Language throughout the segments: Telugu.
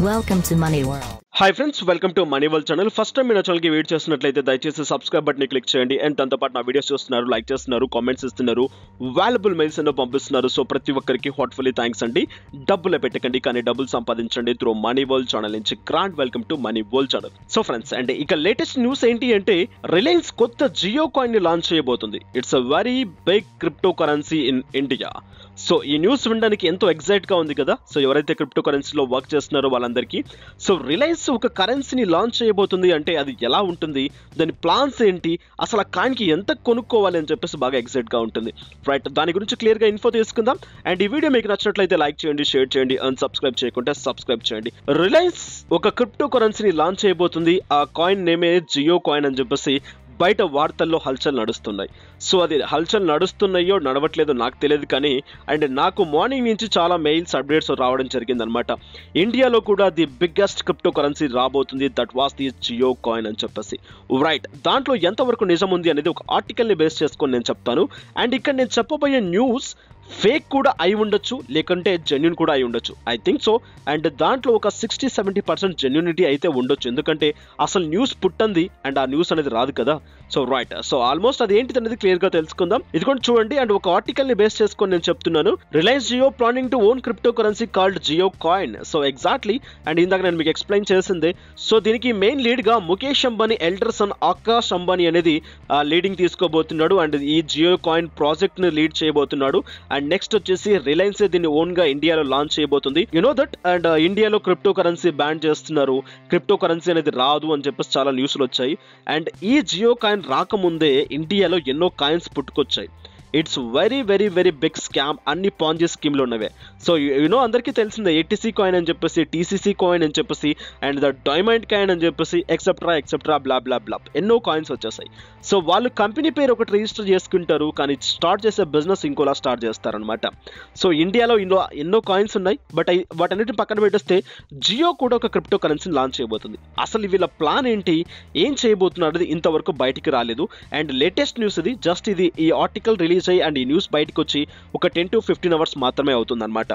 Welcome to Money World. Hi friends, welcome to money world channel. First time మీ ఛానల్కి వెయిట్ చేస్తున్నట్లయితే దయచేసి సబ్స్క్రైబ్ బటన్ క్లిక్ చేయండి. అండ్ దాంతోపాటు నా వీడియోస్ చూస్తున్నారు, లైక్ చేస్తున్నారు, కామెంట్స్ ఇస్తున్నారు, వాల్యుబుల్ మెయిల్స్ ఎన్నో పంపిస్తున్నారు. సో ప్రతి ఒక్కరికి హార్ట్ఫుల్లీ థ్యాంక్స్ అండి. డబ్బులే పెట్టకండి కానీ డబ్బులు సంపాదించండి త్రూ మనీ వరల్డ్ ఛానల్ నుంచి. Grand welcome to money world channel. So friends, and ఇక లేటెస్ట్ న్యూస్ ఏంటి అంటే రిలయన్స్ కొత్త జియో కాయిన్ ని లాంచ్ చేయబోతుంది. It's a very big crypto currency in India. So ఈ న్యూస్ వినడానికి ఎంతో ఎగ్జైట్ గా ఉంది కదా. సో ఎవరైతే క్రిప్టో కరెన్సీలో వర్క్ చేస్తున్నారో వాళ్ళందరికీ. సో రిలయన్స్ ఒక కరెన్సీని లాంచ్ చేయబోతుంది అంటే అది ఎలా ఉంటుంది, దాని ప్లాన్స్ ఏంటి, అసలు ఆ కాయిన్కి ఎంత కొనుక్కోవాలి అని చెప్పేసి బాగా ఎగ్జైట్ గా ఉంటుంది. రైట్, దాని గురించి క్లియర్ గా ఇన్ఫో తీసుకుందాం. అండ్ ఈ వీడియో మీకు నచ్చినట్లయితే లైక్ చేయండి, షేర్ చేయండి, అన్సబ్స్క్రైబ్ చేయకుంటే సబ్స్క్రైబ్ చేయండి. రిలయన్స్ ఒక క్రిప్టో కరెన్సీని లాంచ్ చేయబోతుంది. ఆ కాయిన్ నేమే జియో కాయిన్ అని చెప్పేసి బయట వార్తల్లో హల్చల్ నడుస్తున్నాయి. సో అది హల్చల్ నడుస్తున్నాయో నడవట్లేదో నాకు తెలియదు కానీ అండ్ నాకు మార్నింగ్ నుంచి చాలా మెయిల్స్ అప్డేట్స్ రావడం జరిగిందనమాట. ఇండియాలో కూడా ది బిగ్గెస్ట్ క్రిప్టో కరెన్సీ రాబోతుంది, that was the Jio coin అని చెప్పేసి. రైట్, దాంట్లో ఎంతవరకు నిజం ఉంది అనేది ఒక ఆర్టికల్ని బేస్ చేసుకొని నేను చెప్తాను. అండ్ ఇక్కడ నేను చెప్పబోయే న్యూస్ ఫేక్ కూడా అయి ఉండొచ్చు, లేకుంటే జెన్యున్ కూడా అయి ఉండొచ్చు. I think so. అండ్ దాంట్లో ఒక 60-70% జెన్యునిటీ అయితే ఉండొచ్చు, ఎందుకంటే అసలు న్యూస్ పుట్టింది అండ్ ఆ న్యూస్ అనేది రాదు కదా. సో రైట్, సో ఆల్మోస్ట్ అది ఏంటిది అనేది క్లియర్ గా తెలుసుకుందాం. ఇది కూడా చూడండి. అండ్ ఒక ఆర్టికల్ ని బేస్ చేసుకొని నేను చెప్తున్నాను. Reliance Jio planning to own crypto currency called Jio coin. So exactly, and ఇందాక నేను మీకు ఎక్స్ప్లెయిన్ చేసిందే. సో దీనికి మెయిన్ లీడ్ గా ముఖేష్ అంబానీ ఎల్డర్ సన్ ఆకాష్ అంబానీ అనేది లీడింగ్ తీసుకోబోతున్నాడు. అండ్ ఈ జియో కాయిన్ ప్రాజెక్ట్ ని లీడ్ చేయబోతున్నాడు. అండ్ నెక్స్ట్ వచ్చేసి రిలయన్స్ దీన్ని ఓన్ గా ఇండియాలో లాంచ్ చేయబోతుంది. You know that. అండ్ ఇండియాలో క్రిప్టో కరెన్సీ బ్యాన్ చేస్తున్నారు, క్రిప్టో కరెన్సీ అనేది రాదు అని చెప్పేసి చాలా న్యూస్లు వచ్చాయి. అండ్ ఈ జియో కాయిన్ రాకముందే ఇండియాలో ఎన్నో కాయిన్స్ పుట్టుకొచ్చాయి. It's very very very big scam. అన్ని పాంజీ స్కీమ్లు ఉన్నవే. సో యూనో అందరికీ తెలిసిందే, ఏటీసీ కాయిన్ అని చెప్పేసి, టీసీసీ కాయిన్ అని చెప్పేసి, అండ్ ద డైమండ్ కాయిన్ అని చెప్పేసి, ఎక్సెప్ట్రా బ్లా బ్లా బ్లా ఎన్నో కాయిన్స్ వచ్చేసాయి. సో వాళ్ళు కంపెనీ పేరు ఒకటి రిజిస్టర్ చేసుకుంటారు కానీ స్టార్ట్ చేసే బిజినెస్ ఇంకోలా స్టార్ట్ చేస్తారనమాట. సో ఇండియాలో ఎన్నో కాయిన్స్ ఉన్నాయి. బట్ వాటన్నిటిని పక్కన పెట్టేస్తే జియో కూడా ఒక క్రిప్టో కరెన్సీని లాంచ్ చేయబోతుంది. అసలు వీళ్ళ ప్లాన్ ఏంటి, ఏం చేయబోతున్నారు అనేది ఇంతవరకు బయటికి రాలేదు. అండ్ లేటెస్ట్ న్యూస్ ఇది. జస్ట్ ఇది ఈ ఆర్టికల్ రిలీజ్ అండ్ ఈ న్యూస్ బయటకు వచ్చి ఒక 10 to 15 అవర్స్ మాత్రమే అవుతుంది అనమాట.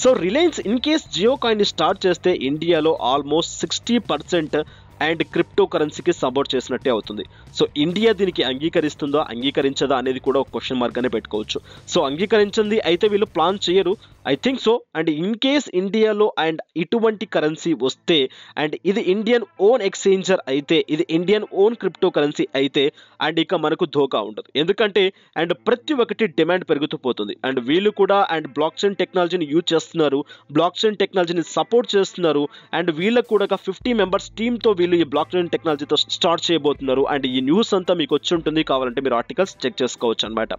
So Reliance in case Jio coin ని స్టార్ట్ చేస్తే ఇండియాలో ఆల్మోస్ట్ 60% అండ్ క్రిప్టో కరెన్సీకి సపోర్ట్ చేసినట్టే అవుతుంది. సో ఇండియా దీనికి అంగీకరిస్తుందా అంగీకరించదా అనేది కూడా ఒక క్వశ్చన్ మార్క్ అనే పెట్టుకోవచ్చు. సో అంగీకరించింది అయితే వీళ్ళు ప్లాన్ చేయరు, I think so. And in case ఇండియాలో అండ్ ఇటువంటి కరెన్సీ వస్తే అండ్ ఇది ఇండియన్ ఓన్ ఎక్స్చేంజర్ అయితే, ఇది ఇండియన్ ఓన్ క్రిప్టో కరెన్సీ అయితే అండ్ ఇక మనకు ధోకా ఉండదు. ఎందుకంటే అండ్ ప్రతి ఒక్కటి డిమాండ్ పెరుగుతూ పోతుంది. అండ్ వీళ్ళు కూడా అండ్ బ్లాక్ చైన్ టెక్నాలజీని యూజ్ చేస్తున్నారు, బ్లాక్ చైన్ టెక్నాలజీని సపోర్ట్ చేస్తున్నారు. అండ్ వీళ్ళకు కూడా ఒక 50 మెంబర్స్ టీమ్తో వీళ్ళు ఈ బ్లాక్ చైన్ టెక్నాలజీతో స్టార్ట్ చేయబోతున్నారు. అండ్ ఈ న్యూస్ అంతా మీకు వచ్చి ఉంటుంది, కావాలంటే మీరు ఆర్టికల్స్ చెక్ చేసుకోవచ్చు అనమాట.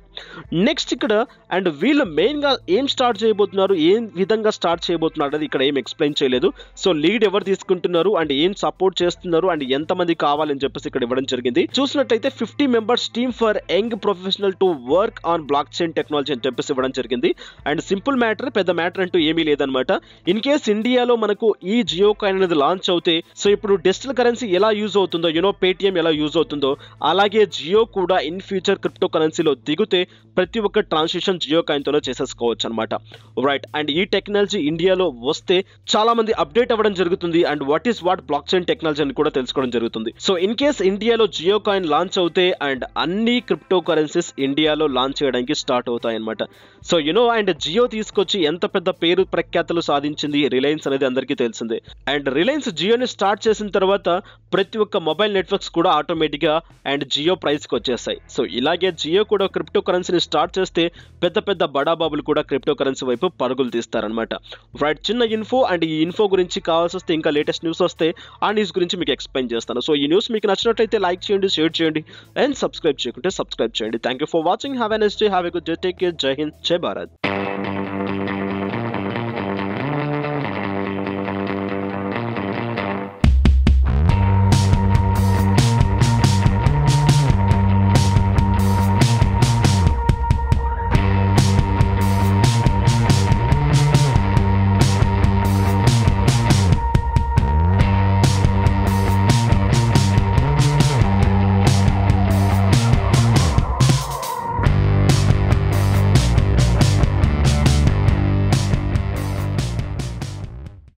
నెక్స్ట్ ఇక్కడ అండ్ వీళ్ళు మెయిన్ గా ఏం స్టార్ట్ చేయబోతున్నారు, ఏం విధంగా స్టార్ట్ చేయబోతున్నారు అనేది ఇక్కడ ఏం ఎక్స్ప్లెయిన్ చేయలేదు. సో లీడ్ ఎవరు తీసుకుంటున్నారు అండ్ ఏం సపోర్ట్ చేస్తున్నారు అండ్ ఎంతమంది కావాలని చెప్పేసి ఇక్కడ ఇవ్వడం జరిగింది. చూసినట్లయితే 50 members team for young professional to work on block chain technology అని చెప్పేసి ఇవ్వడం జరిగింది. అండ్ సింపుల్ మ్యాటర్, పెద్ద మ్యాటర్ అంటూ ఏమీ లేదనమాట. ఇన్ కేస్ ఇండియాలో మనకు ఈ జియో కాయిన్ అనేది లాంచ్ అవుతే, సో ఇప్పుడు డిజిటల్ కరెన్సీ ఎలా యూజ్ అవుతుందో, యూనో పేటిఎం ఎలా యూజ్ అవుతుందో, అలాగే జియో కూడా ఇన్ ఫ్యూచర్ క్రిప్టో కరెన్సీలో దిగితే ప్రతి ఒక్క ట్రాన్సాక్షన్ జియో కాయిన్ తోనే చేసేసుకోవచ్చు అనమాట. రైట్, అండ్ ఈ టెక్నాలజీ ఇండియాలో వస్తే చాలా మంది అప్డేట్ అవ్వడం జరుగుతుంది. And what block chain technology అని కూడా తెలుసుకోవడం జరుగుతుంది. సో ఇన్ కేస్ ఇండియాలో జియో కాయిన్ లాంచ్ అవుతే అండ్ అన్ని క్రిప్టో కరెన్సీస్ ఇండియాలో లాంచ్ చేయడానికి స్టార్ట్ అవుతాయి అనమాట. సో యునో అండ్ జియో తీసుకొచ్చి ఎంత పెద్ద పేరు ప్రఖ్యాతలు సాధించింది రిలయన్స్ అనేది అందరికీ తెలిసిందే. అండ్ రిలయన్స్ జియోని స్టార్ట్ చేసిన తర్వాత ప్రతి ఒక్క మొబైల్ నెట్వర్క్స్ కూడా ఆటోమేటిక్ గా అండ్ జియో ప్రైస్ కి వచ్చేస్తాయి. సో ఇలాగే జియో కూడా క్రిప్టో కరెన్సీని స్టార్ట్ చేస్తే పెద్ద పెద్ద బడాబాబులు కూడా క్రిప్టో కరెన్సీ వైపు పరుగులు తీస్తారనమాట. రైట్, చిన్న ఇన్ఫో. అండ్ ఈ ఇన్ఫో గురించి కావాల్సి వస్తే ఇంకా లేటెస్ట్ న్యూస్ వస్తే ఆ న్యూస్ గురించి మీకు ఎక్స్ప్లెయిన్ చేస్తాను. సో ఈ న్యూస్ మీకు నచ్చినట్లయితే లైక్ చేయండి, షేర్ చేయండి, అండ్ సబ్స్క్రైబ్ చేయకుంటే సబ్స్క్రైబ్ చేయండి. Thank you for watching. Have a nice day, have a good day, take care, జై హింద్, జై భారత్.